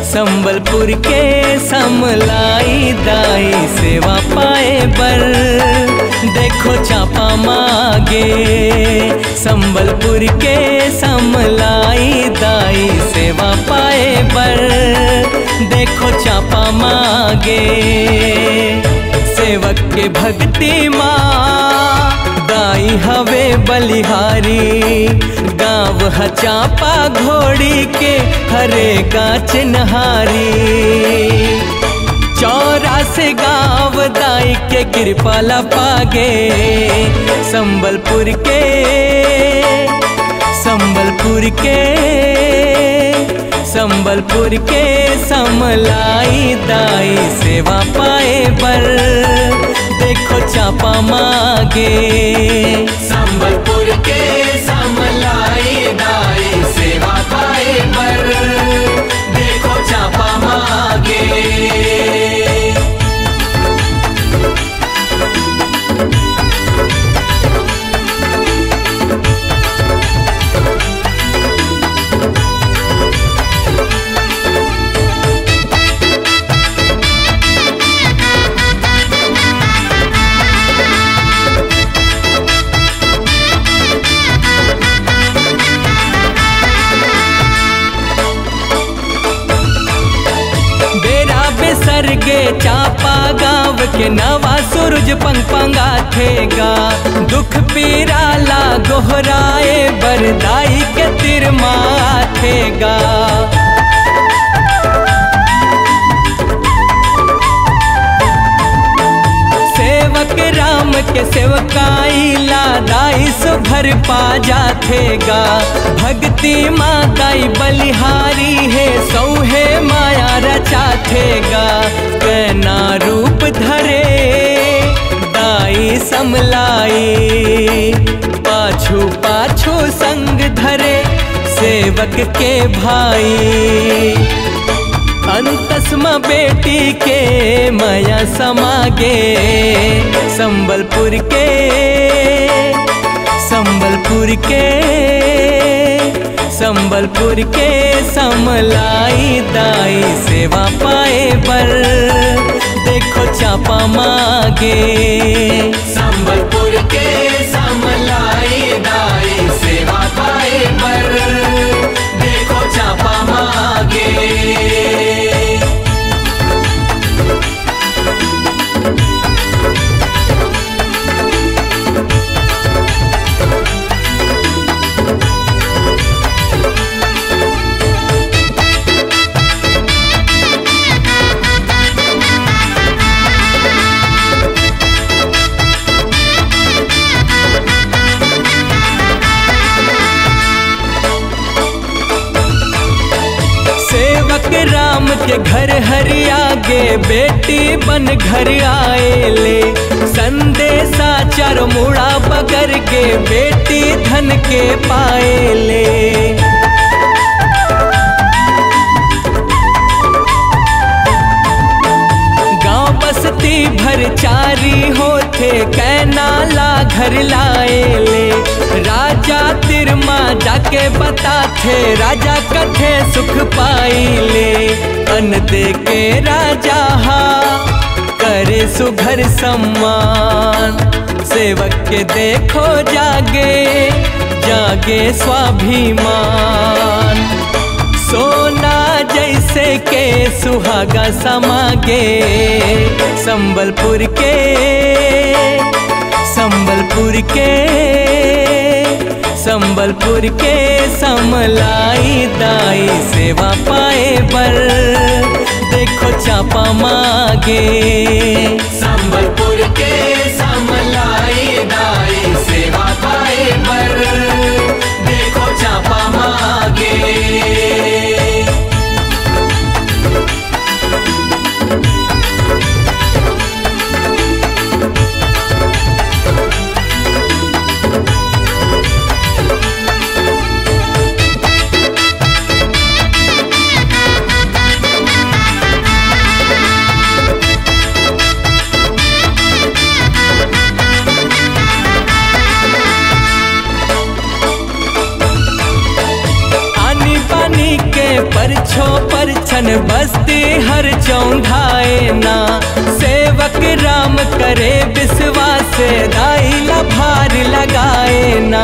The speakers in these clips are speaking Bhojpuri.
संबलपुर के समलाई दाई सेवा पाए बर देखो चापा मांगे। संबलपुर के समलाई दाई सेवा पाए बर देखो चापा मांगे। सेवक के भक्ति माँ दाई हवे बलिहारी, गाँव चापा घोड़ी के हरे गाछ नहारी। 84 गाँव दाई के कृपा पागे। संबलपुर के समलाई दाई सेवा पाए बर देखो चापा मांगे। संबलपुर के समलाई दाई सेवा पाए बर देखो चापा मांगे। सरगे चापा गाँव के नवा सूरज पंगा थेगा। दुख पीराला गोहराए बरदाई के तिरमा थेगा। सेवक राम के सेवकाई लादाई सुभर पा जाथेगा। भक्ति माताई बलिहारी है सौहे माया रचाथेगा। कैना रूप धरे दाई समलाई, पाछू पाछू संग धरे सेवक के भाई। अंतस्मा बेटी के माया समागे। संबलपुर के समलाई दाई सेवा पाए बर देखो चापा मांगे। संबलपुर के समलाई दाई सेवा पाए बर देखो चापा मांगे। राम के घर हरियागे बेटी बन घर आए ले। संदेशा चार मुड़ा बगर के बेटी धन के पाए ले। गांव बस्ती भर चारी होते कैनाला घर लाए ले। राजा तिरमा जाके बताथे राजा कथे सुख पाई ले। अन दे के राजा हा करे सुघर सम्मान। सेवक के देखो जागे स्वाभिमान। सोना जैसे के सुहागा समागे। संबलपुर के समलाई दाई सेवा पाए बर देखो चापा मांगे। संबलपुर के समलाई दाई सेवा पाए बर देखो चापा मांगे। बन बस्ती हर चौंधाए ना। सेवक राम करे विश्वास दाई ला भार लगाए ना।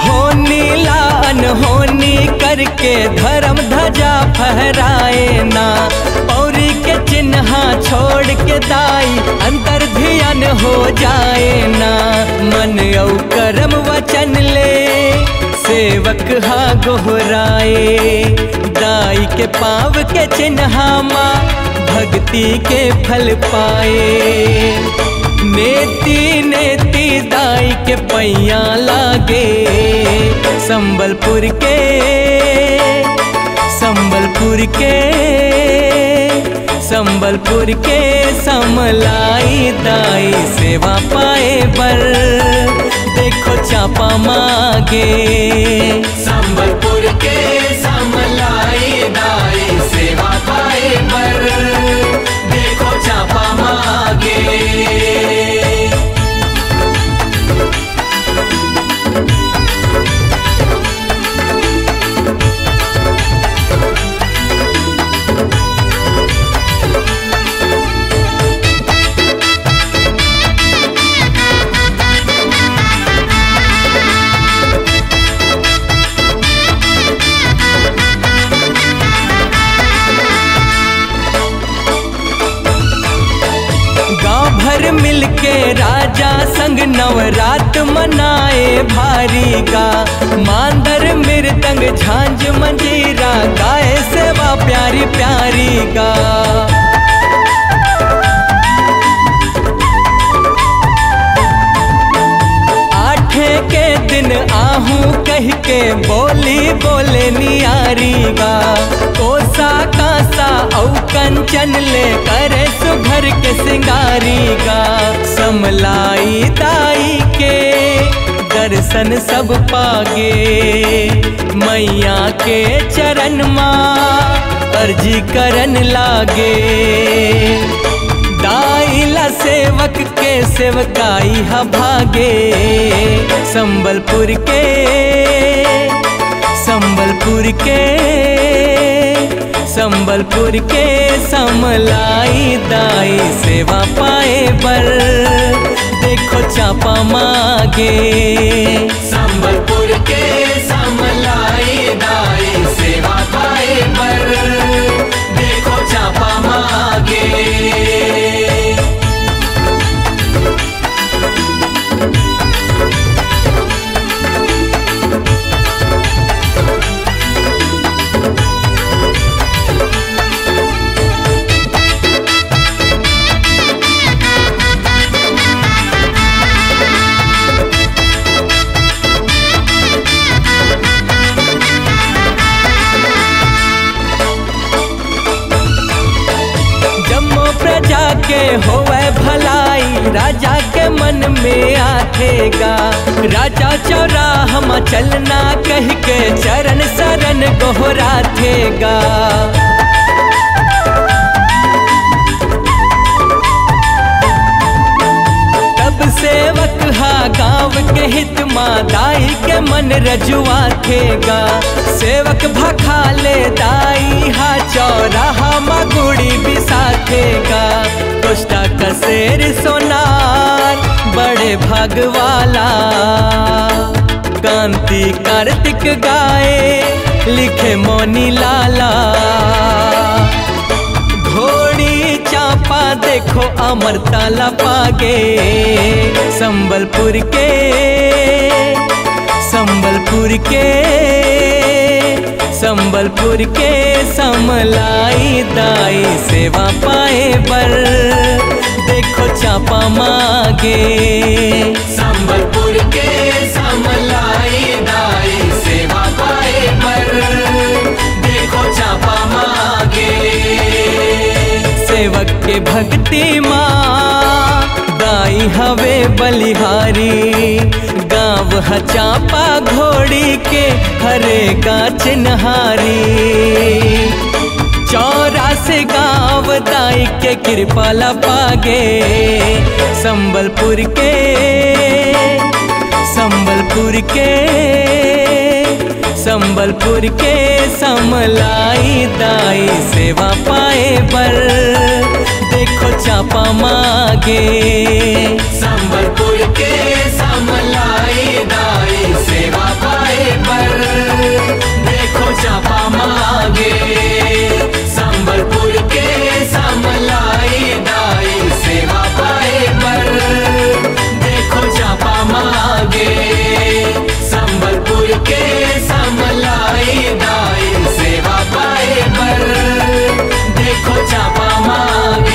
होनी ला अनहोनी करके धर्म ध्वजा फहराए ना। पौरी के चिन्ह छोड़ के दाई अंतर ध्यान हो जाए ना। मन औ कर्म वचन ले सेवक हा गोहराए। दाई के पाव के चिन्ह माँ भक्ति के फल पाए। नेति नेति दाई के पैया लागे। संबलपुर के संबलपुर के समलाई दाई सेवा पाए बर देखो चापा मांगे। संबलपुर के समलाई दाई सेवा पाए बर देखो चापा मांगे। मिलके राजा संग नवरात मनाए भारी गा। मांदर मृदंग झांझ मंजीरा गाए सेवा प्यारी प्यारी गा। आठे के दिन आहूं कह के बोली बोले नियारी गा। कोसा कासा औ कंचन ले करे सुघर के सिंगारी गा। समलाई दाई के दर्शन सब पागे। मैया के चरण माँ अर्जी करन लागे। दाई ला सेवक के सेवकाई हा भागे। संबलपुर के समलाई दाई सेवा पाए बर देखो चापा मांगे। संबलपुर के समलाई दाई सेवा पाए बर देखो चापा मांगे। के होवे भलाई राजा के मन में आथेगा। राजा चौराहा में चलना कह के चरण शरण गोहरा थेगा। तब सेवक हा गाँव के हित माँ दाई के मन रजुआ थेगा। सेवक भखाले दाई हा चौराहा माँ गुड़ी बिसाथेगा। कोष्टा कसेर सोनार बड़े भागवाला। कांति कार्तिक गाए लिखे मोनी लाला। घोड़ी चापा देखो अमरताला पागे। संबलपुर के समलाई दाई सेवा पाए बर देखो चापा मांगे। संबलपुर के समलाई दाई सेवा पाए बर देखो चापा मांगे। सेवक के भक्ति माँ दाई हवे बलिहारी। गाँव चापा घोड़ी के हरे गाछ नहारी। 84 गाँव दाई के कृपाला पागे। संबलपुर संबलपुर के समलाई दाई सेवा पाए बर देखो चापा मांगे। संबलपुर के समलाई दाई सेवा पाए पर देखो चापा मांगे। संबलपुर के समलाई दाई सेवा पाए पर देखो चापा मांगे। संबलपुर के समलाई दाई सेवा पाए पर देखो चापा मांगे।